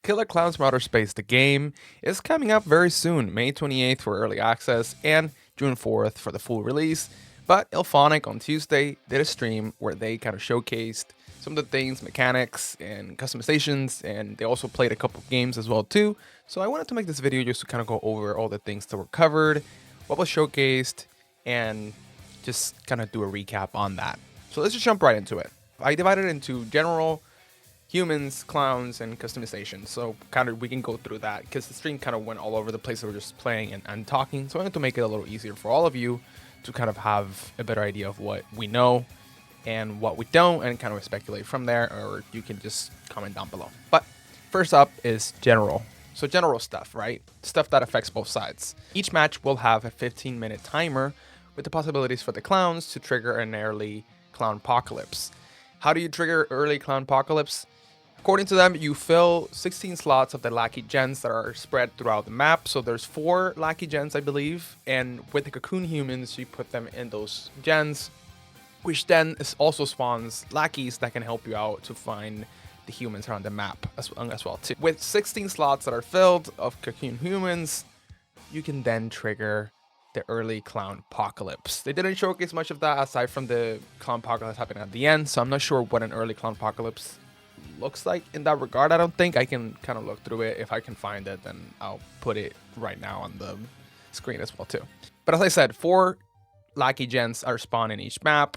Killer Klowns from Outer Space, the game, is coming up very soon, May 28th for early access and June 4th for the full release. But IAnthonyD on Tuesday did a stream where they kind of showcased some of the things, mechanics, and customizations, and they also played a couple games as well too. So I wanted to make this video just to kind of go over all the things that were covered, what was showcased, and just kind of do a recap on that. So let's just jump right into it. I divided it into general, humans, clowns, and customization. So kind of we can go through that because the stream kind of went all over the place. We were just playing and talking. So I wanted to make it a little easier for all of you to kind of have a better idea of what we know and what we don't, and kind of speculate from there, or you can just comment down below. But first up is general. So general stuff, right? Stuff that affects both sides. Each match will have a 15-minute timer with the possibilities for the clowns to trigger an early clown apocalypse. How do you trigger early clown apocalypse? According to them, you fill 16 slots of the lucky gens that are spread throughout the map. So there's 4 lucky gens, I believe, and with the cocoon humans, you put them in those gens, which then also spawns lackeys that can help you out to find the humans around the map as well too. With 16 slots that are filled of cocoon humans, you can then trigger the early clown apocalypse. They didn't showcase much of that aside from the clown apocalypse happening at the end, so I'm not sure what an early clown apocalypse looks like in that regard. I don't think. I can kind of look through it. If I can find it, then I'll put it right now on the screen as well too. But as I said, 4 lucky gens are spawned in each map,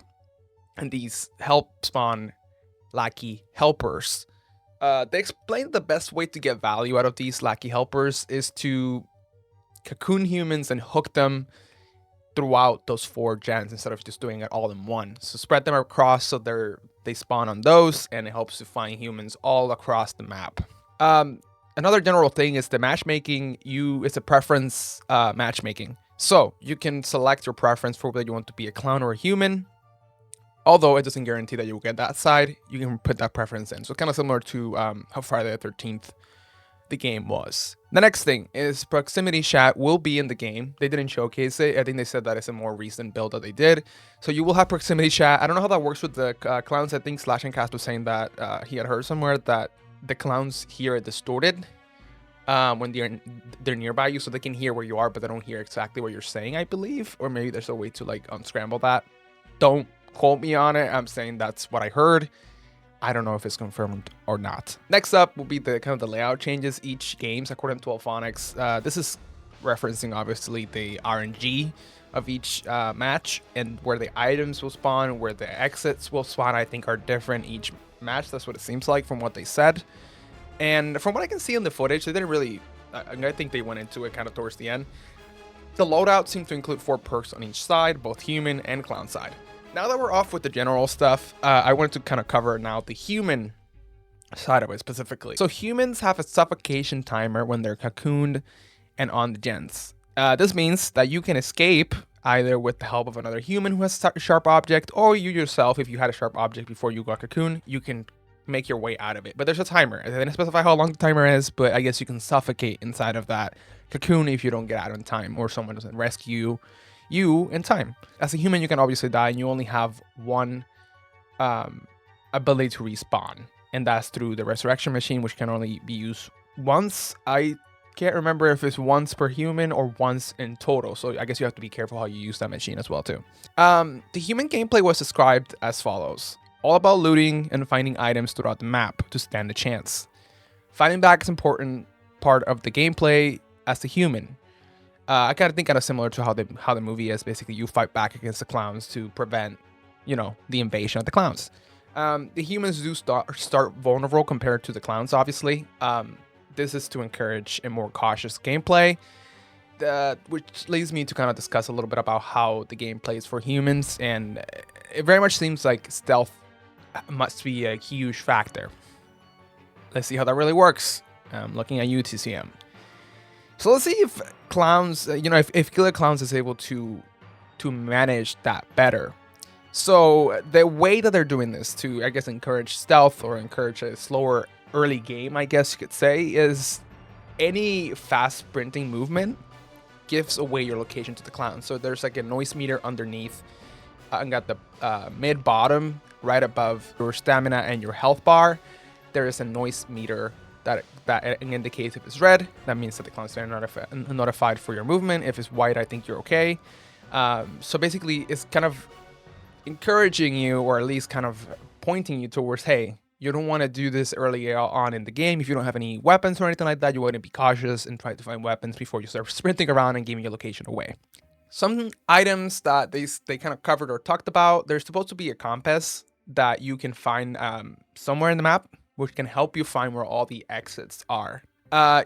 and these help spawn lucky helpers. They explained the best way to get value out of these lucky helpers is to cocoon humans and hook them throughout those 4 gens instead of just doing it all in one. So spread them across so they spawn on those, and it helps to find humans all across the map. Another general thing is the matchmaking. It's a preference matchmaking. So you can select your preference for whether you want to be a clown or a human. Although it doesn't guarantee that you'll get that side, you can put that preference in. So kind of similar to how Friday the 13th the game was. The next thing is proximity chat will be in the game. They didn't showcase it. I think they said that it's a more recent build that they did. So you will have proximity chat. I don't know how that works with the clowns. I think Slash and Cast was saying that he had heard somewhere that the clowns hear it distorted when they're nearby you, so they can hear where you are, but they don't hear exactly what you're saying, I believe. Or maybe there's a way to like unscramble that. Don't quote me on it. I'm saying that's what I heard. I don't know if it's confirmed or not. Next up will be the kind of the layout changes each games according to IAnthonyD. This is referencing obviously the RNG of each match, and where the items will spawn, where the exits will spawn, I think are different each match. That's what it seems like from what they said. And from what I can see in the footage, they didn't really, I think they went into it kind of towards the end. The loadout seemed to include 4 perks on each side, both human and clown side. Now that we're off with the general stuff, I wanted to kind of cover now the human side of it specifically. So humans have a suffocation timer when they're cocooned and on the gens. This means that you can escape either with the help of another human who has a sharp object, or you yourself, if you had a sharp object before you got cocooned, you can make your way out of it. But there's a timer. They didn't specify how long the timer is, but I guess you can suffocate inside of that cocoon if you don't get out in time, or someone doesn't rescue you in time. As a human, you can obviously die, and you only have one ability to respawn, and that's through the resurrection machine, which can only be used once. I can't remember if it's once per human or once in total, so I guess you have to be careful how you use that machine as well too. The human gameplay was described as follows: all about looting and finding items throughout the map to stand a chance. Fighting back is an important part of the gameplay as the human. I kind of think similar to how the movie is. Basically, you fight back against the clowns to prevent, the invasion of the clowns. The humans do start vulnerable compared to the clowns, obviously. This is to encourage a more cautious gameplay, which leads me to kind of discuss a little bit about how the game plays for humans, and it very much seems like stealth must be a huge factor. Let's see how that really works. I'm looking at you, TCM. So let's see if clowns, if Killer Klowns is able to manage that better. So the way that they're doing this to, I guess, encourage stealth or encourage a slower early game, I guess you could say, is any fast sprinting movement gives away your location to the clown. So there's like a noise meter underneath and got the mid bottom right above your stamina and your health bar. There is a noise meter that it indicates if it's red, that means that the clown's very notified for your movement. If it's white, I think you're okay. So basically, it's kind of encouraging you, or at least kind of pointing you towards, hey, you don't want to do this early on in the game. If you don't have any weapons or anything like that, you want to be cautious and try to find weapons before you start sprinting around and giving your location away. Some items that they kind of covered or talked about, there's supposed to be a compass that you can find somewhere in the map, which can help you find where all the exits are.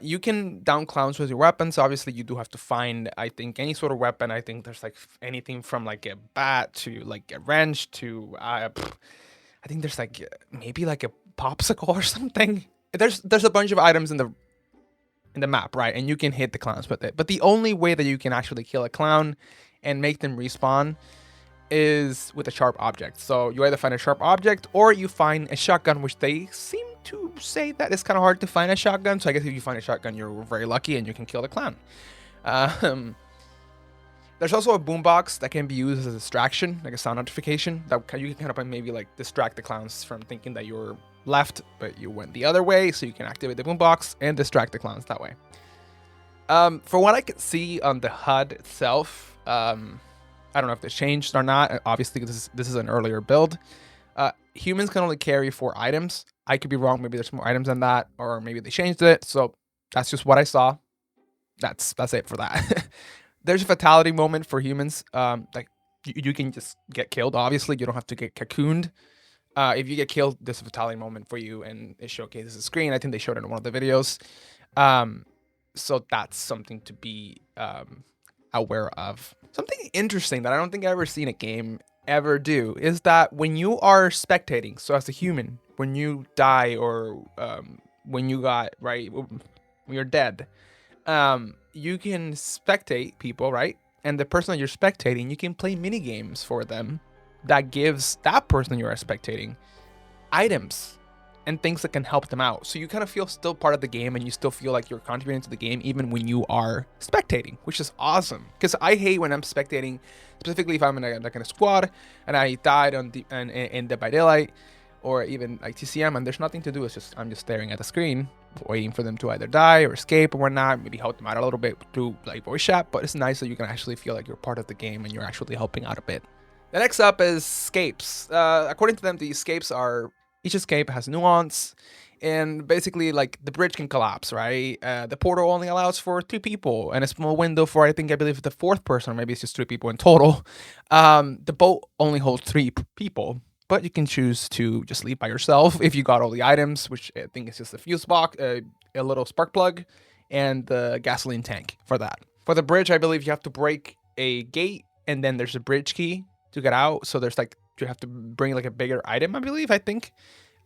You can down clowns with your weapons. Obviously, you do have to find, I think, any sort of weapon. I think there's like anything from like a bat to like a wrench to, I think there's like maybe like a popsicle or something. There's a bunch of items in the map, right? And you can hit the clowns with it. But the only way that you can actually kill a clown and make them respawn is with a sharp object. So you either find a sharp object or you find a shotgun, which they seem to say that it's kind of hard to find a shotgun. So I guess if you find a shotgun, you're very lucky and you can kill the clown. There's also a boombox that can be used as a distraction, like a sound notification that you can kind of maybe like distract the clowns from thinking that you're left, but you went the other way. So you can activate the boombox and distract the clowns that way. For what I could see on the HUD itself, I don't know if this changed or not. Obviously, this is an earlier build. Humans can only carry 4 items. I could be wrong. Maybe there's more items than that, or maybe they changed it. So that's just what I saw. That's it for that. There's a fatality moment for humans. Like you can just get killed. Obviously, you don't have to get cocooned. If you get killed, there's a fatality moment for you, and it showcases the screen. I think they showed it in one of the videos. So that's something to be aware of. Something interesting that I don't think I've ever seen a game ever do is that when you are spectating, so as a human, when you die or when you got, right, when you're dead, you can spectate people, right? And the person that you're spectating, you can play mini games for them that gives that person you are spectating items and things that can help them out. So you kind of feel still part of the game and you still feel like you're contributing to the game even when you are spectating, which is awesome. Because I hate when I'm spectating, specifically if I'm in a squad and I died in Dead by Daylight or even like TCM and there's nothing to do. It's just I'm just staring at the screen, waiting for them to either die or escape or whatnot. Maybe help them out a little bit through like voice chat, but it's nice that you can actually feel like you're part of the game and you're actually helping out a bit. The next up is escapes. According to them, the escapes are, each escape has nuance, and basically like the bridge can collapse, right? The portal only allows for 2 people and a small window for, I believe the 4th person, or maybe it's just 3 people in total. The boat only holds 3 people, but you can choose to just leave by yourself if you got all the items, which I think is just a fuse box, a little spark plug, and the gasoline tank for that. For the bridge, I believe you have to break a gate, and then there's a bridge key to get out. So there's like, you have to bring like a bigger item, I think.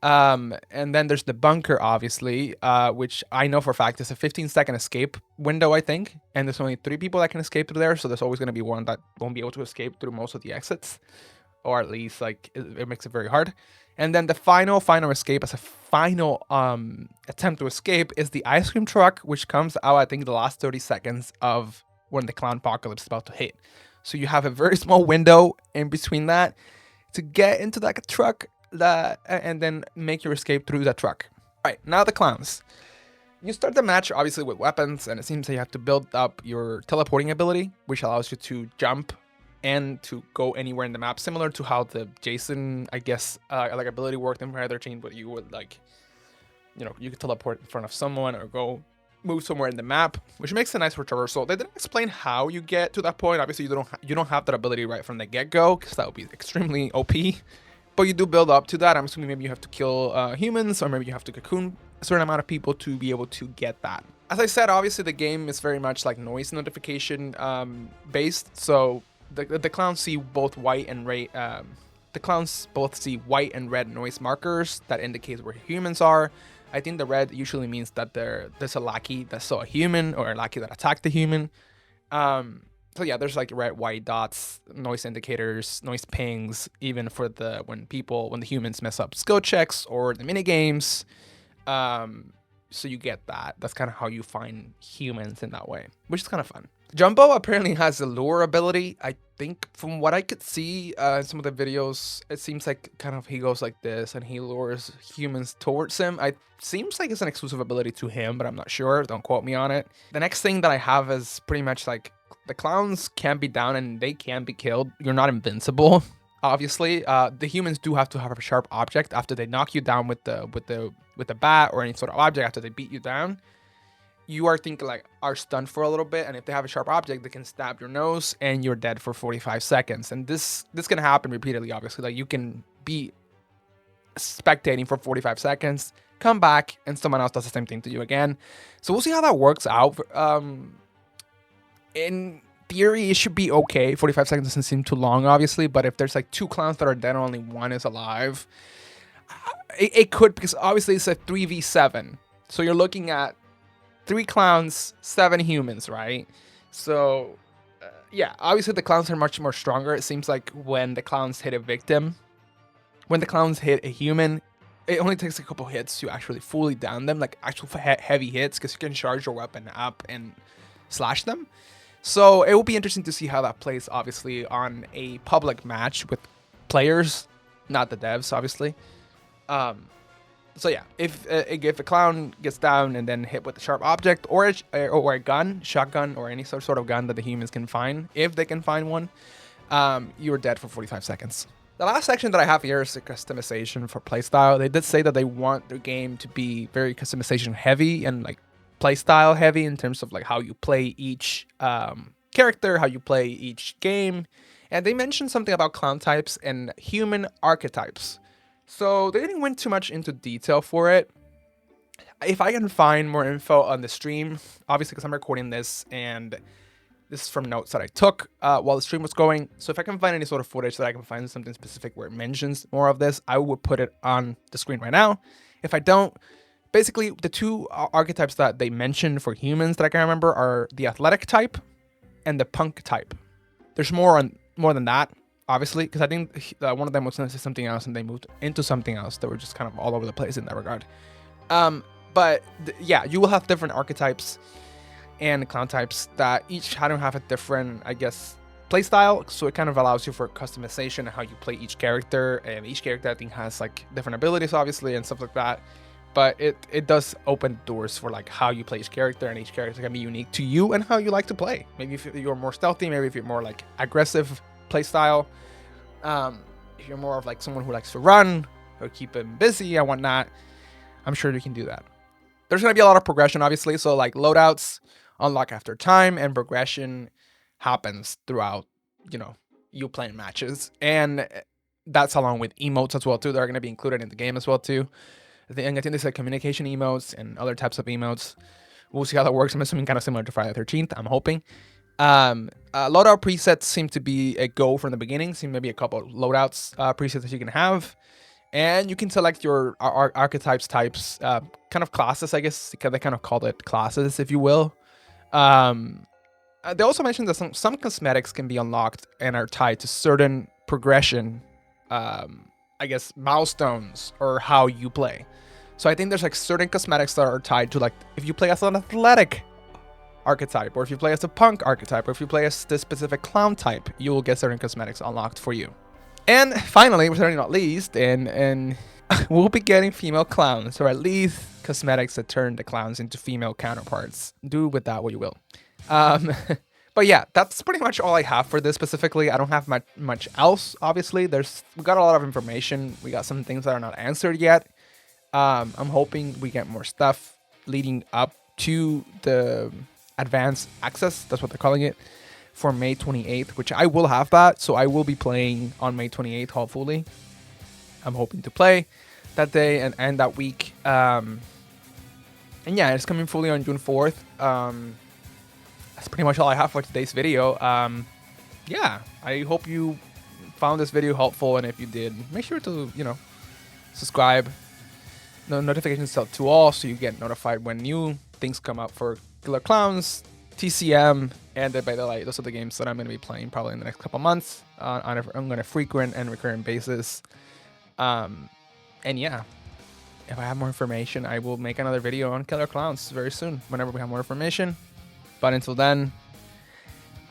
And then there's the bunker, obviously, which I know for a fact is a 15-second escape window, I think. And there's only 3 people that can escape through there. So there's always going to be one that won't be able to escape through most of the exits. Or at least like it makes it very hard. And then the final escape as a final attempt to escape is the ice cream truck, which comes out, I think, the last 30 seconds of when the clown apocalypse is about to hit. So you have a very small window in between that to get into that truck and then make your escape through that truck. All right, now the clowns. You start the match obviously with weapons, and it seems that you have to build up your teleporting ability, which allows you to jump and to go anywhere in the map, similar to how the Jason, I guess, like ability worked in Predator Chain, but you would like, you know, you could teleport in front of someone or go move somewhere in the map, which makes a nice traversal. They didn't explain how you get to that point. Obviously, you don't have that ability right from the get-go, because that would be extremely OP. But you do build up to that. I'm assuming maybe you have to kill humans, or maybe you have to cocoon a certain amount of people to be able to get that. As I said, obviously the game is very much like noise notification based. So the clowns see both white and red. The clowns both see white and red noise markers that indicates where humans are. I think the red usually means that there's a lackey that saw a human or a lackey that attacked the human. So yeah, there's like red, white dots, noise indicators, noise pings, even for when the humans mess up skill checks or the mini games. so you get that. That's kind of how you find humans in that way, which is kind of fun. Jumbo apparently has a lure ability. I think from what I could see in some of the videos, it seems like kind of he goes like this and he lures humans towards him. It seems like it's an exclusive ability to him, but I'm not sure. Don't quote me on it. The next thing that I have is pretty much like the clowns can be down and they can be killed. You're not invincible. Obviously, the humans do have to have a sharp object after they knock you down with the bat or any sort of object after they beat you down. You are thinking like are stunned for a little bit, and if they have a sharp object, they can stab your nose and you're dead for 45 seconds. And this can happen repeatedly, obviously. Like you can be spectating for 45 seconds, come back, and someone else does the same thing to you again. So we'll see how that works out. In theory, it should be okay. 45 seconds doesn't seem too long, obviously, but if there's like 2 clowns that are dead and only 1 is alive, it could, because obviously it's a 3v7. So you're looking at 3 clowns, 7 humans, right? So, yeah, obviously the clowns are much more stronger. It seems like when the clowns hit a victim, when the clowns hit a human, it only takes a couple hits to actually fully down them, like actual heavy hits, because you can charge your weapon up and slash them. So it will be interesting to see how that plays, obviously, on a public match with players, not the devs, obviously. So yeah, if a clown gets down and then hit with a sharp object or a gun, shotgun, or any sort of gun that the humans can find, if they can find one, you are dead for 45 seconds. The last section that I have here is the customization for playstyle. They did say that they want their game to be very customization heavy and like playstyle heavy in terms of like how you play each character, how you play each game. And they mentioned something about clown types and human archetypes. So they didn't went too much into detail for it. If I can find more info on the stream, obviously because I'm recording this and this is from notes that I took while the stream was going. So if I can find any sort of footage that I can find something specific where it mentions more of this, I would put it on the screen right now. If I don't, basically the 2 archetypes that they mentioned for humans that I can remember are the athletic type and the punk type. There's more than that, obviously, because I think one of them was going to say something else and they moved into something else. They were just kind of all over the place in that regard. But yeah, you will have different archetypes and clown types that each don't have a different, I guess, play style. So it kind of allows you for customization and how you play each character. And each character, I think, has like different abilities, obviously, and stuff like that. But it does open doors for like how you play each character, and each character can be unique to you and how you like to play. Maybe if you're more stealthy, maybe if you're more like aggressive play style. If you're more of like someone who likes to run or keep him busy and whatnot, I'm sure you can do that. There's going to be a lot of progression, obviously. So like loadouts unlock after time, and progression happens throughout, you playing matches. And that's along with emotes as well too. They're going to be included in the game as well too. I think they said communication emotes and other types of emotes. We'll see how that works. I'm assuming kind of similar to Friday the 13th. I'm hoping. Loadout presets seem to be a go from the beginning. Seem maybe a couple of loadouts presets that you can have. And you can select your archetypes, types, kind of classes, I guess. They kind of called it classes, if you will. They also mentioned that some cosmetics can be unlocked and are tied to certain progression, I guess, milestones or how you play. So I think there's like certain cosmetics that are tied to like if you play as an athletic archetype, or if you play as a punk archetype, or if you play as this specific clown type, you will get certain cosmetics unlocked for you. And finally, but certainly not least, and we'll be getting female clowns, or at least cosmetics that turn the clowns into female counterparts. Do with that what you will. But yeah, that's pretty much all I have for this specifically. I don't have much else, obviously. We got a lot of information. We got some things that are not answered yet. I'm hoping we get more stuff leading up to the advanced access. That's what they're calling it. For May 28th, which I will have that. So I will be playing on May 28th, hopefully. I'm hoping to play that day and that week. And yeah, it's coming fully on June 4th. That's pretty much all I have for today's video. Yeah, I hope you found this video helpful. And if you did, make sure to, subscribe. The notifications set to all so you get notified when new things come up for Killer Klowns, TCM, and Dead by Daylight. Those are the games that I'm going to be playing probably in the next couple months on a frequent and recurrent basis. And yeah, if I have more information, I will make another video on Killer Klowns very soon, whenever we have more information. But until then,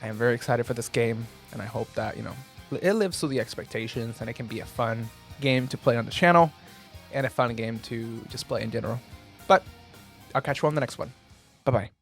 I am very excited for this game, and I hope that, it lives to the expectations and it can be a fun game to play on the channel and a fun game to just play in general. But I'll catch you on the next one. Bye-bye.